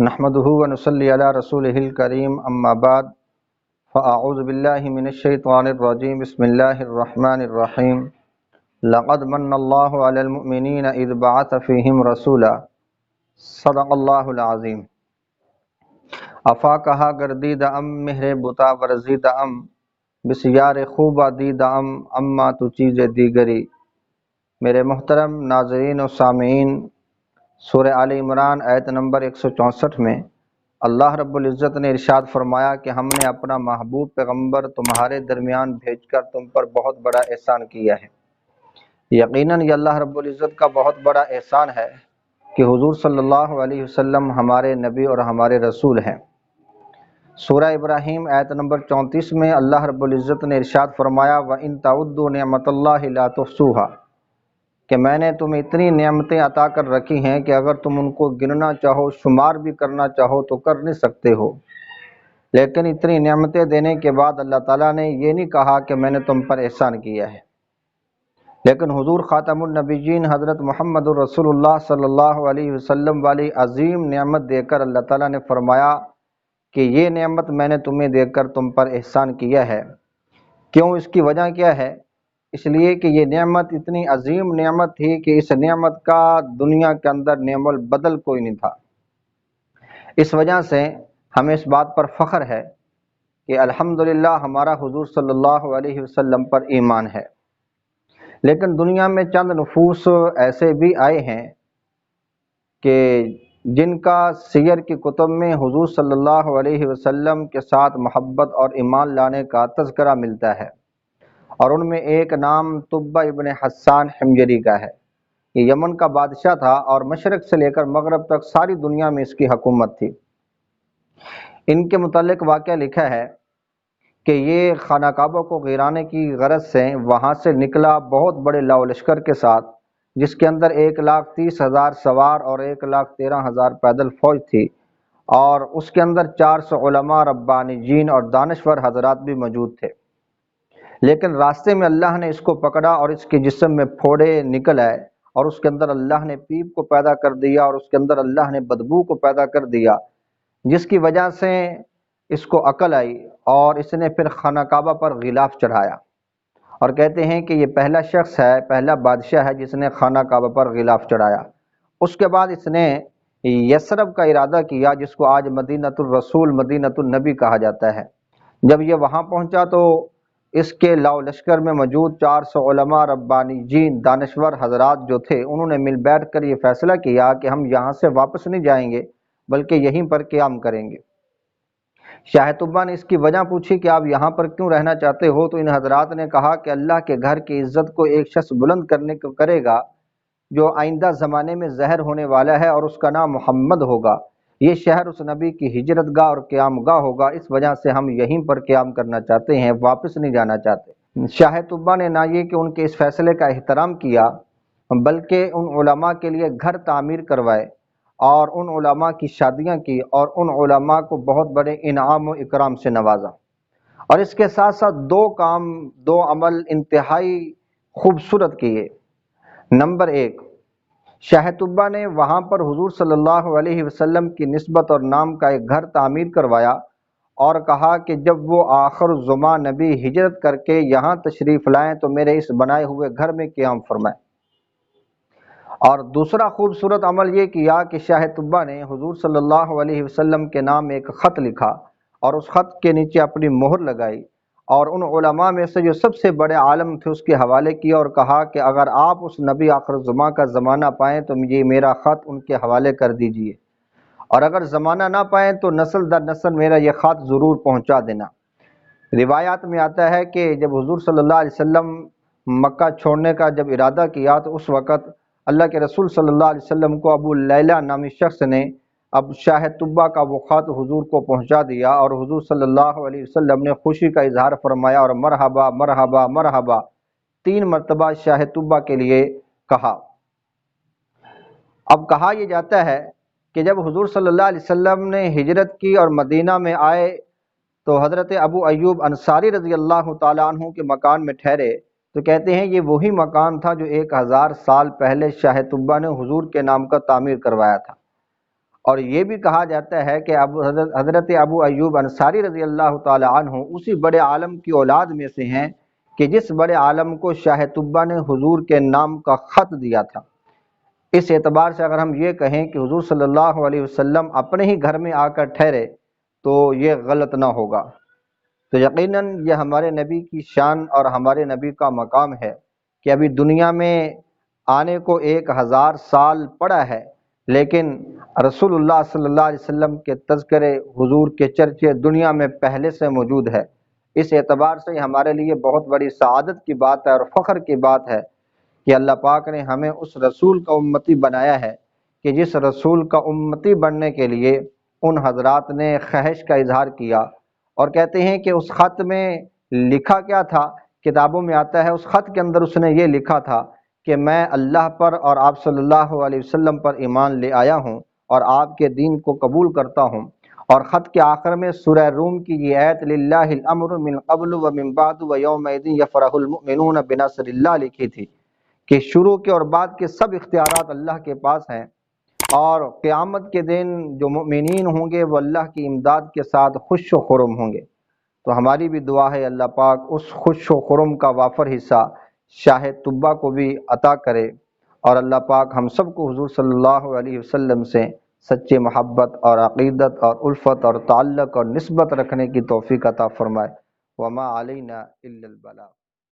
نحمده ونصلي على رسوله الكريم اما بعد فاعوذ بالله من الشيطان الرجيم بسم الله الرحمن الرحيم لقد من الله على المؤمنين اذ بعث فيهم رسولا صدق الله العظيم افا کہا گردید ام مہر بتا ورزید ام بسیار خوبہ دید ام اما تو چیز دیگری۔ میرے محترم ناظرین و سامعین، سورہ آل عمران آیت نمبر 164 میں اللہ رب العزت نے ارشاد فرمایا کہ ہم نے اپنا محبوب پیغمبر تمہارے درمیان بھیج کر تم پر بہت بڑا احسان کیا ہے۔ یقیناً یہ اللہ رب العزت کا بہت بڑا احسان ہے کہ حضور صلی اللہ علیہ وسلم ہمارے نبی اور ہمارے رسول ہیں۔ سورہ ابراہیم آیت نمبر 34 میں اللہ رب العزت نے ارشاد فرمایا وَإِن تَعُدُّوا نِعْمَتَ اللَّهِ لَا تُحْصُوهَا، کہ میں نے تمہیں اتنی نعمتیں عطا کر رکھی ہیں کہ اگر تم ان کو گننا چاہو، شمار بھی کرنا چاہو تو کر نہیں سکتے ہو۔ لیکن اتنی نعمتیں دینے کے بعد اللہ تعالیٰ نے یہ نہیں کہا کہ میں نے تم پر احسان کیا ہے، لیکن حضور خاتم النبیین حضرت محمد الرسول اللہ صلی اللہ علیہ وسلم والی عظیم نعمت دے کر اللہ تعالیٰ نے فرمایا کہ یہ نعمت میں نے تمہیں دے کر تم پر احسان کیا ہے۔ کیوں؟ اس کی وجہ کیا ہے؟ اس لیے کہ یہ نعمت اتنی عظیم نعمت تھی کہ اس نعمت کا دنیا کے اندر نعم البدل کوئی نہیں تھا۔ اس وجہ سے ہمیں اس بات پر فخر ہے کہ الحمدللہ ہمارا حضور صلی اللہ علیہ وسلم پر ایمان ہے۔ لیکن دنیا میں چند نفوس ایسے بھی آئے ہیں کہ جن کا سیر کی کتب میں حضور صلی اللہ علیہ وسلم کے ساتھ محبت اور ایمان لانے کا تذکرہ ملتا ہے، اور ان میں ایک نام طبہ ابن حسان حمجری کا ہے۔ یہ یمن کا بادشاہ تھا اور مشرق سے لے کر مغرب تک ساری دنیا میں اس کی حکومت تھی۔ ان کے متعلق واقعہ لکھا ہے کہ یہ خانہ کعبہ کو گرانے کی غرض سے وہاں سے نکلا بہت بڑے لاؤ لشکر کے ساتھ، جس کے اندر 1,30,000 سوار اور 1,13,000 پیدل فوج تھی، اور اس کے اندر 400 علماء ربانیین اور دانشور حضرات بھی موجود تھے۔ لیکن راستے میں اللہ نے اس کو پکڑا اور اس کے جسم میں پھوڑے نکل آئے، اور اس کے اندر اللہ نے پیپ کو پیدا کر دیا، اور اس کے اندر اللہ نے بدبو کو پیدا کر دیا، جس کی وجہ سے اس کو عقل آئی اور اس نے پھر خانہ کعبہ پر غلاف چڑھایا، اور کہتے ہیں کہ یہ پہلا شخص ہے، پہلا بادشاہ ہے جس نے خانہ کعبہ پر غلاف چڑھایا۔ اس کے بعد اس نے یثرب کا ارادہ کیا، جس کو آج مدینۃ الرسول، مدینۃ النبی کہا جاتا ہے۔ جب یہ وہاں پہنچا تو اس کے لاؤ لشکر میں موجود 400 علماء ربانیین دانشور حضرات جو تھے، انہوں نے مل بیٹھ کر یہ فیصلہ کیا کہ ہم یہاں سے واپس نہیں جائیں گے بلکہ یہیں پر قیام کریں گے۔ شاہ طبہ نے اس کی وجہ پوچھی کہ آپ یہاں پر کیوں رہنا چاہتے ہو؟ تو ان حضرات نے کہا کہ اللہ کے گھر کی عزت کو ایک شخص بلند کرنے کو کرے گا جو آئندہ زمانے میں ظاہر ہونے والا ہے، اور اس کا نام محمد ہوگا۔ یہ شہر اس نبی کی ہجرت گاہ اور قیام گاہ ہوگا، اس وجہ سے ہم یہیں پر قیام کرنا چاہتے ہیں، واپس نہیں جانا چاہتے۔ شاہ طبہ نے نہ یہ کہ ان کے اس فیصلے کا احترام کیا، بلکہ ان علماء کے لیے گھر تعمیر کروائے اور ان علماء کی شادیاں کی، اور ان علماء کو بہت بڑے انعام و اکرام سے نوازا۔ اور اس کے ساتھ ساتھ دو عمل انتہائی خوبصورت کیے۔ نمبر 1، شاہ طبہ نے وہاں پر حضور صلی اللہ علیہ وسلم کی نسبت اور نام کا ایک گھر تعمیر کروایا، اور کہا کہ جب وہ آخر الزمان نبی ہجرت کر کے یہاں تشریف لائیں تو میرے اس بنائے ہوئے گھر میں قیام فرمائیں۔ اور دوسرا خوبصورت عمل یہ کیا کہ شاہ طبہ نے حضور صلی اللہ علیہ وسلم کے نام ایک خط لکھا، اور اس خط کے نیچے اپنی مہر لگائی، اور ان علماء میں سے جو سب سے بڑے عالم تھے اس کے حوالے کیا، اور کہا کہ اگر آپ اس نبی آخر الزمان کا زمانہ پائیں تو یہ میرا خط ان کے حوالے کر دیجئے، اور اگر زمانہ نہ پائیں تو نسل در نسل میرا یہ خط ضرور پہنچا دینا۔ روایات میں آتا ہے کہ جب حضور صلی اللہ علیہ وسلم مکہ چھوڑنے کا جب ارادہ کیا تو اس وقت اللہ کے رسول صلی اللہ علیہ وسلم کو ابو لیلہ نامی شخص نے اب شاہ طبہ کا وہ خط حضور کو پہنچا دیا، اور حضور صلی اللہ علیہ وسلم نے خوشی کا اظہار فرمایا اور مرحبا مرحبا مرحبا 3 مرتبہ شاہ طبہ کے لیے کہا۔ اب کہا یہ جاتا ہے کہ جب حضور صلی اللہ علیہ وسلم نے ہجرت کی اور مدینہ میں آئے تو حضرت ابو ایوب انصاری رضی اللہ تعالیٰ عنہ کے مکان میں ٹھہرے، تو کہتے ہیں یہ وہی مکان تھا جو 1000 سال پہلے شاہ طبہ نے حضور کے نام کا تعمیر کروایا تھا۔ اور یہ بھی کہا جاتا ہے کہ حضرت ابو ایوب انصاری رضی اللہ تعالی عنہ اسی بڑے عالم کی اولاد میں سے ہیں کہ جس بڑے عالم کو شاہ طبہ نے حضور کے نام کا خط دیا تھا۔ اس اعتبار سے اگر ہم یہ کہیں کہ حضور صلی اللہ علیہ وسلم اپنے ہی گھر میں آ کر ٹھہرے تو یہ غلط نہ ہوگا۔ تو یقیناً یہ ہمارے نبی کی شان اور ہمارے نبی کا مقام ہے کہ ابھی دنیا میں آنے کو 1000 سال پڑا ہے، لیکن رسول اللہ صلی اللہ علیہ وسلم کے تذکرے، حضور کے چرچے دنیا میں پہلے سے موجود ہے۔ اس اعتبار سے ہمارے لیے بہت بڑی سعادت کی بات ہے اور فخر کی بات ہے کہ اللہ پاک نے ہمیں اس رسول کا امتی بنایا ہے کہ جس رسول کا امتی بننے کے لیے ان حضرات نے خواہش کا اظہار کیا، اور کہتے ہیں کہ اس خط میں لکھا کیا تھا، کتابوں میں آتا ہے اس خط کے اندر اس نے یہ لکھا تھا کہ میں اللہ پر اور آپ صلی اللہ علیہ وسلم پر ایمان لے آیا ہوں اور آپ کے دین کو قبول کرتا ہوں۔ اور خط کے آخر میں سورہ روم کی یہ آیت للہ الامر من قبل ومن بعد ویومئذ یفرح المؤمنون بنصر اللہ لکھی تھی کہ شروع کے اور بعد کے سب اختیارات اللہ کے پاس ہیں، اور قیامت کے دن جو مؤمنین ہوں گے وہ اللہ کی امداد کے ساتھ خوش و خرم ہوں گے۔ تو ہماری بھی دعا ہے اللہ پاک اس خوش و خرم کا وافر حصہ شاہ طبہ کو بھی عطا کرے، اور اللہ پاک ہم سب کو حضور صلی اللہ علیہ وسلم سے سچی محبت اور عقیدت اور الفت اور تعلق اور نسبت رکھنے کی توفیق عطا فرمائے۔ وما علینا الا البلاغ۔